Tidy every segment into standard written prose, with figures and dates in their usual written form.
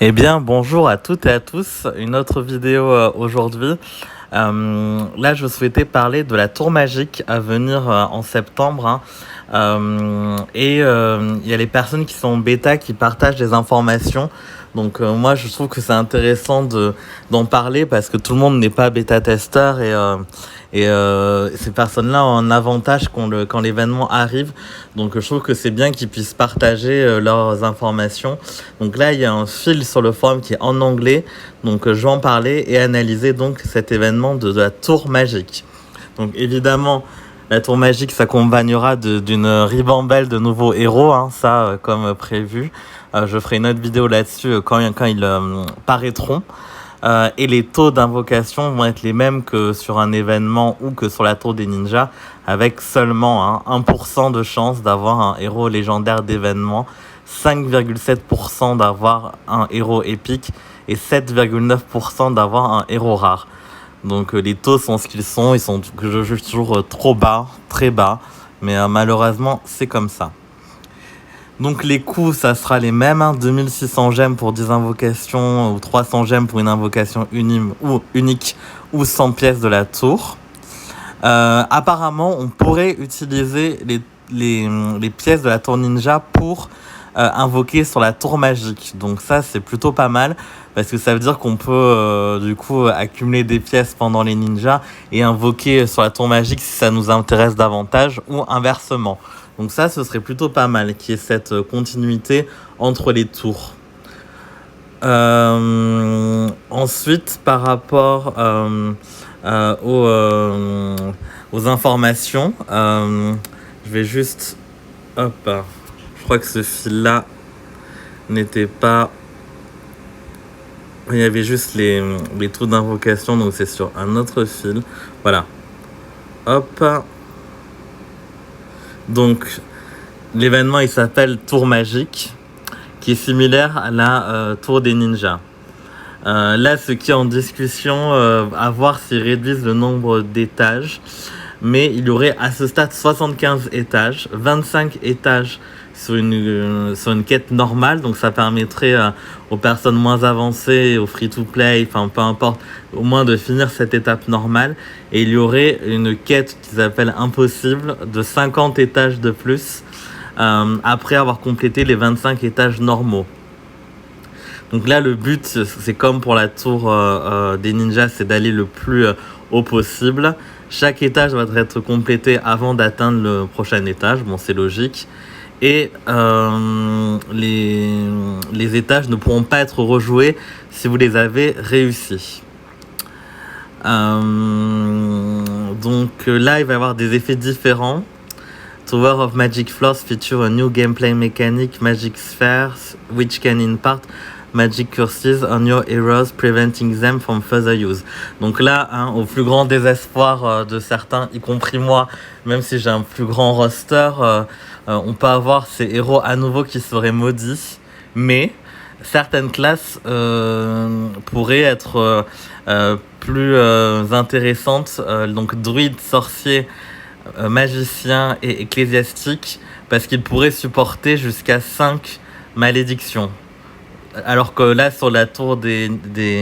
Eh bien, bonjour à toutes et à tous. Une autre vidéo aujourd'hui. Là, je souhaitais parler de la tour magique à venir en septembre. Il y a les personnes qui sont bêta qui partagent des informations. Donc moi, je trouve que c'est intéressant d'en parler parce que tout le monde n'est pas bêta-testeur et ces personnes-là ont un avantage quand l'événement arrive. Donc je trouve que c'est bien qu'ils puissent partager leurs informations. Donc là, il y a un fil sur le forum qui est en anglais. Donc je vais en parler et analyser donc cet événement de la tour magique. Donc évidemment, la tour magique s'accompagnera d'une ribambelle de nouveaux héros, ça comme prévu. Je ferai une autre vidéo là-dessus quand ils paraîtront. Et les taux d'invocation vont être les mêmes que sur un événement ou que sur la tour des ninjas, avec seulement 1% de chance d'avoir un héros légendaire d'événement, 5,7% d'avoir un héros épique et 7,9% d'avoir un héros rare. Donc les taux sont ce qu'ils sont, ils sont que je juge toujours trop bas, très bas, mais malheureusement c'est comme ça. Donc les coûts, ça sera les mêmes, 2600 gemmes pour 10 invocations ou 300 gemmes pour une invocation unique ou 100 pièces de la tour. Apparemment, on pourrait utiliser les pièces de la tour ninja pour invoquer sur la tour magique. Donc ça, c'est plutôt pas mal parce que ça veut dire qu'on peut du coup accumuler des pièces pendant les ninjas et invoquer sur la tour magique si ça nous intéresse davantage ou inversement. Donc ça, ce serait plutôt pas mal qu'il y ait cette continuité entre les tours. Ensuite, par rapport aux informations, je vais juste... Hop, je crois que ce fil-là n'était pas... Il y avait juste les taux d'invocation, donc c'est sur un autre fil. Voilà. Hop. Donc, l'événement, il s'appelle Tour Magique, qui est similaire à la Tour des Ninjas. Là, ce qui est en discussion, à voir s'ils réduisent le nombre d'étages. Mais il y aurait à ce stade 75 étages, 25 étages sur une quête normale. Donc ça permettrait aux personnes moins avancées, aux free-to-play, enfin peu importe, au moins de finir cette étape normale. Et il y aurait une quête qu'ils appellent impossible de 50 étages de plus après avoir complété les 25 étages normaux. Donc là, le but, c'est comme pour la tour des ninjas, c'est d'aller le plus haut possible. Chaque étage va être complété avant d'atteindre le prochain étage. Bon, c'est logique. Et les étages ne pourront pas être rejoués si vous les avez réussis. Donc là, il va y avoir des effets différents. Tower of Magic Floors feature a new gameplay mechanic, Magic Spheres, which can impart Magic Curses on your heroes, preventing them from further use. Donc là, au plus grand désespoir de certains, y compris moi, même si j'ai un plus grand roster, on peut avoir ces héros à nouveau qui seraient maudits, mais certaines classes pourraient être plus intéressantes, donc druide, sorcier, magicien et ecclésiastique, parce qu'ils pourraient supporter jusqu'à 5 malédictions. Alors que là, sur la tour des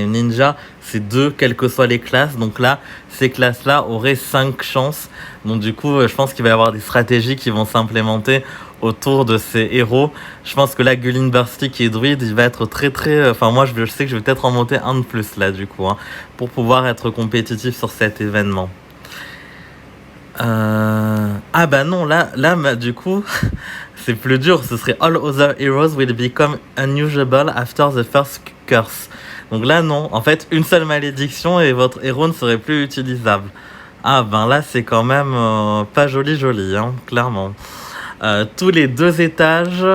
ninjas, c'est 2, quelles que soient les classes. Donc là, ces classes-là auraient 5 chances. Donc du coup, je pense qu'il va y avoir des stratégies qui vont s'implémenter autour de ces héros. Je pense que là, Gullinbursti qui est druide, il va être très... Enfin, moi, je sais que je vais peut-être en monter un de plus, là, du coup, pour pouvoir être compétitif sur cet événement. Ah bah non, là du coup, c'est plus dur. Ce serait all other heroes will become unusable after the first curse. Donc là non, en fait une seule malédiction et votre héros ne serait plus utilisable. Ah ben là c'est quand même pas joli, clairement. Tous les 2 étages,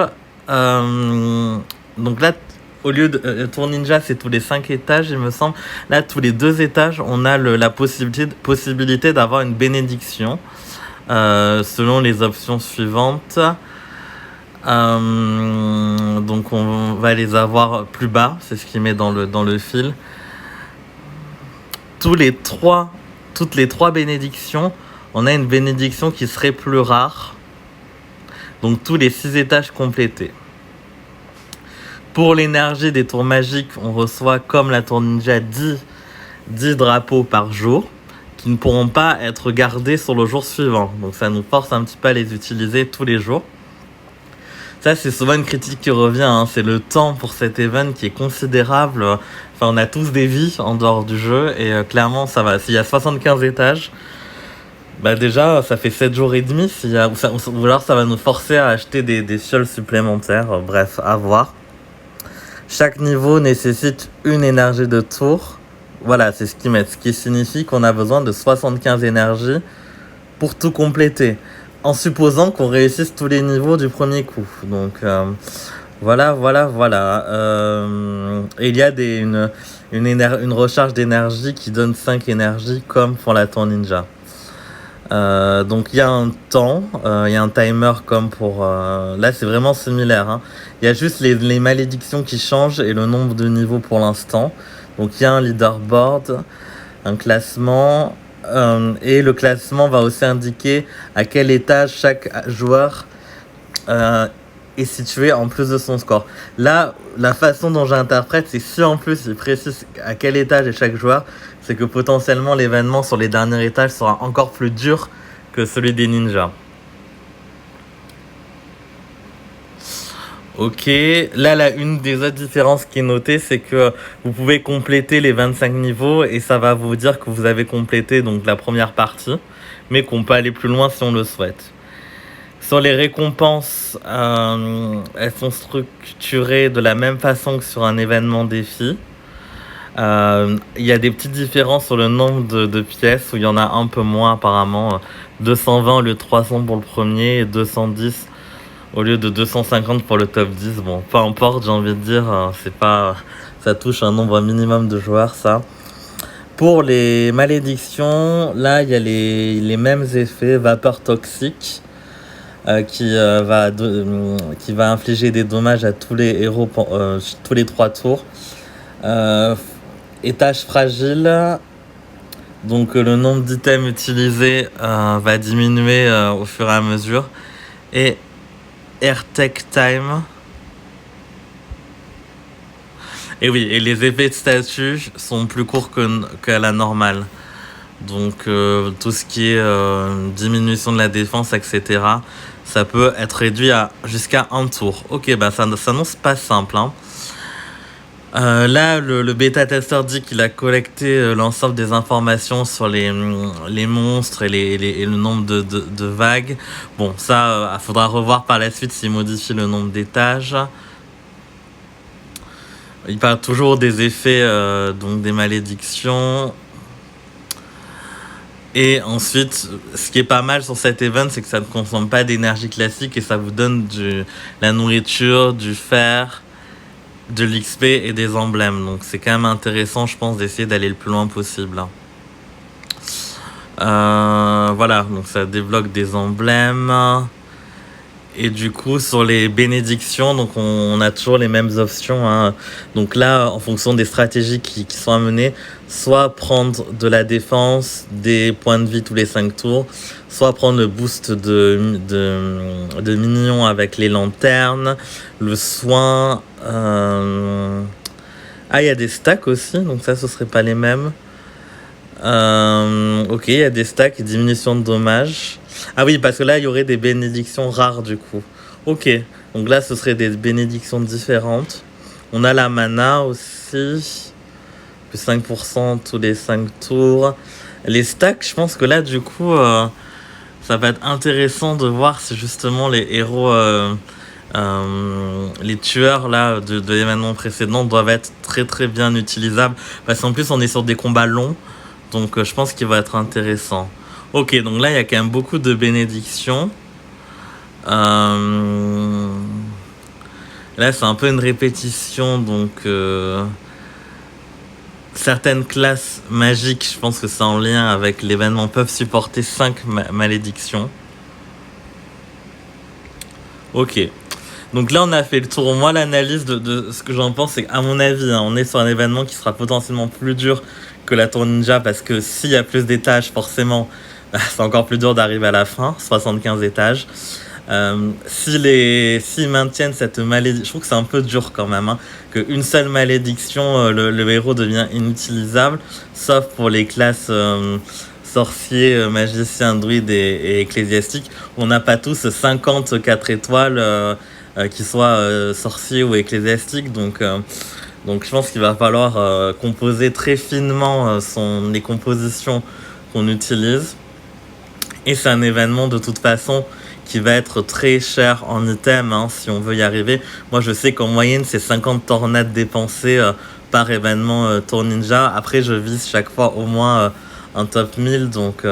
donc là au lieu de tour ninja, c'est tous les 5 étages, il me semble. Là, tous les 2 étages, on a la possibilité d'avoir une bénédiction selon les options suivantes. Donc, on va les avoir plus bas, c'est ce qu'il met dans le fil. Toutes les 3 bénédictions, on a une bénédiction qui serait plus rare. Donc, tous les 6 étages complétés. Pour l'énergie des tours magiques, on reçoit comme la tour ninja 10 drapeaux par jour qui ne pourront pas être gardés sur le jour suivant. Donc ça nous force un petit peu à les utiliser tous les jours. Ça, c'est souvent une critique qui revient, hein. C'est le temps pour cet event qui est considérable. Enfin, on a tous des vies en dehors du jeu et clairement, ça va. S'il y a 75 étages, bah déjà, ça fait 7 jours et demi. Ou alors, ça va nous forcer à acheter des fioles supplémentaires. Bref, à voir. Chaque niveau nécessite une énergie de tour. Voilà, c'est ce qu'ils mettent. Ce qui signifie qu'on a besoin de 75 énergies pour tout compléter. En supposant qu'on réussisse tous les niveaux du premier coup. Donc, voilà. Et il y a une recharge d'énergie qui donne 5 énergies comme pour la tour ninja. Donc il y a un temps, il y a un timer comme pour... là c'est vraiment similaire, hein. Il y a juste les malédictions qui changent et le nombre de niveaux pour l'instant. Donc il y a un leaderboard, un classement, et le classement va aussi indiquer à quel étage chaque joueur est situé en plus de son score. Là, la façon dont j'interprète, c'est si en plus il précise à quel étage est chaque joueur, c'est que potentiellement l'événement sur les derniers étages sera encore plus dur que celui des ninjas. Ok, là une des autres différences qui est notée, c'est que vous pouvez compléter les 25 niveaux et ça va vous dire que vous avez complété donc la première partie, mais qu'on peut aller plus loin si on le souhaite. Sur les récompenses, elles sont structurées de la même façon que sur un événement défi. Il y a des petites différences sur le nombre de pièces où il y en a un peu moins apparemment. 220 au lieu de 300 pour le premier et 210 au lieu de 250 pour le top 10. Bon, peu importe, j'ai envie de dire, c'est pas, ça touche un nombre minimum de joueurs, ça. Pour les malédictions, là, il y a les mêmes effets, vapeur toxique, qui va infliger des dommages à tous les héros tous les 3 tours. Étage fragile, donc le nombre d'items utilisés va diminuer au fur et à mesure. Et AirTech Time. Et oui, et les effets de statut sont plus courts qu'à la normale. Donc tout ce qui est diminution de la défense, etc., ça peut être réduit à jusqu'à un tour. Ok, bah ça s'annonce pas simple, hein. Là, le bêta-testeur dit qu'il a collecté l'ensemble des informations sur les monstres et le nombre de vagues. Bon, ça, faudra revoir par la suite s'il modifie le nombre d'étages. Il parle toujours des effets, donc des malédictions. Et ensuite, ce qui est pas mal sur cet event, c'est que ça ne consomme pas d'énergie classique et ça vous donne la nourriture, du fer, de l'XP et des emblèmes. Donc c'est quand même intéressant, je pense, d'essayer d'aller le plus loin possible. Voilà, donc ça débloque des emblèmes. Et du coup, sur les bénédictions, donc on a toujours les mêmes options, hein. Donc là, en fonction des stratégies qui sont à mener, soit prendre de la défense, des points de vie tous les 5 tours, soit prendre le boost de minions avec les lanternes, le soin. Ah, il y a des stacks aussi, donc ça, ce serait pas les mêmes. Ok, il y a des stacks et diminution de dommages. Ah oui, parce que là, il y aurait des bénédictions rares du coup. Ok, donc là, ce serait des bénédictions différentes. On a la mana aussi. Plus 5% tous les 5 tours. Les stacks, je pense que là, du coup, ça va être intéressant de voir si justement les héros, les tueurs là de l'événement précédent doivent être très très bien utilisables. Parce qu'en plus, on est sur des combats longs. Donc je pense qu'il va être intéressant. Ok, donc là, il y a quand même beaucoup de bénédictions. Là, c'est un peu une répétition. Donc, certaines classes magiques, je pense que c'est en lien avec l'événement, peuvent supporter 5 malédictions. Ok. Donc là, on a fait le tour. Moi, l'analyse de ce que j'en pense, c'est qu'à mon avis, hein, on est sur un événement qui sera potentiellement plus dur que la tour ninja, parce que s'il y a plus d'étages, forcément, c'est encore plus dur d'arriver à la fin, 75 étages. S'ils maintiennent cette malédiction, je trouve que c'est un peu dur quand même, hein, qu'une seule malédiction, le héros devient inutilisable, sauf pour les classes sorciers, magiciens, druides et ecclésiastiques. On n'a pas tous 54 étoiles qui soient sorciers ou ecclésiastiques, donc je pense qu'il va falloir composer très finement les compositions qu'on utilise. Et c'est un événement de toute façon qui va être très cher en items, hein, si on veut y arriver. Moi je sais qu'en moyenne c'est 50 tornades dépensées par événement Tour Ninja. Après je vise chaque fois au moins un top 1000, donc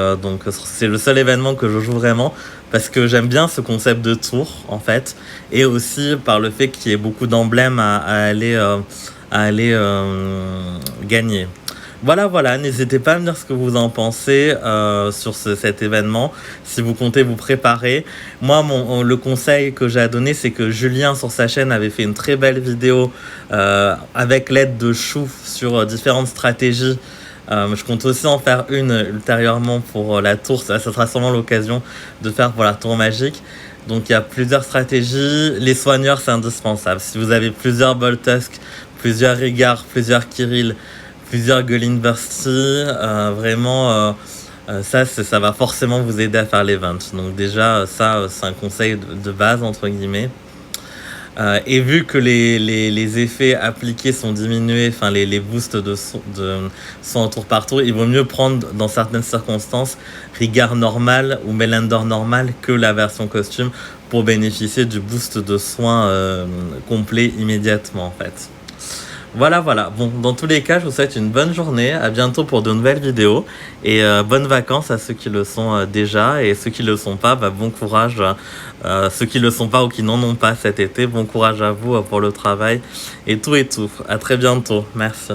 c'est le seul événement que je joue vraiment, parce que j'aime bien ce concept de tour en fait, et aussi par le fait qu'il y ait beaucoup d'emblèmes à aller gagner. Voilà, n'hésitez pas à me dire ce que vous en pensez sur cet événement, si vous comptez vous préparer. Moi, le conseil que j'ai à donner, c'est que Julien, sur sa chaîne, avait fait une très belle vidéo avec l'aide de Chou sur différentes stratégies. Je compte aussi en faire une ultérieurement pour la tour, ça sera sûrement l'occasion de faire pour la tour magique. Donc il y a plusieurs stratégies, les soigneurs c'est indispensable. Si vous avez plusieurs Boltusk, plusieurs Rigard, plusieurs Kirill, plusieurs Gullin Bursty, vraiment ça va forcément vous aider à faire l'event. Donc déjà ça c'est un conseil de base entre guillemets. Et vu que les effets appliqués sont diminués, enfin les boosts sont en tour par tour, il vaut mieux prendre dans certaines circonstances Rigard normal ou Melander normal que la version costume pour bénéficier du boost de soins complet immédiatement en fait. Voilà. Bon, dans tous les cas, je vous souhaite une bonne journée. À bientôt pour de nouvelles vidéos. Et bonnes vacances à ceux qui le sont déjà. Et ceux qui le sont pas, bon courage. Ceux qui le sont pas ou qui n'en ont pas cet été, bon courage à vous pour le travail. Et tout. À très bientôt. Merci.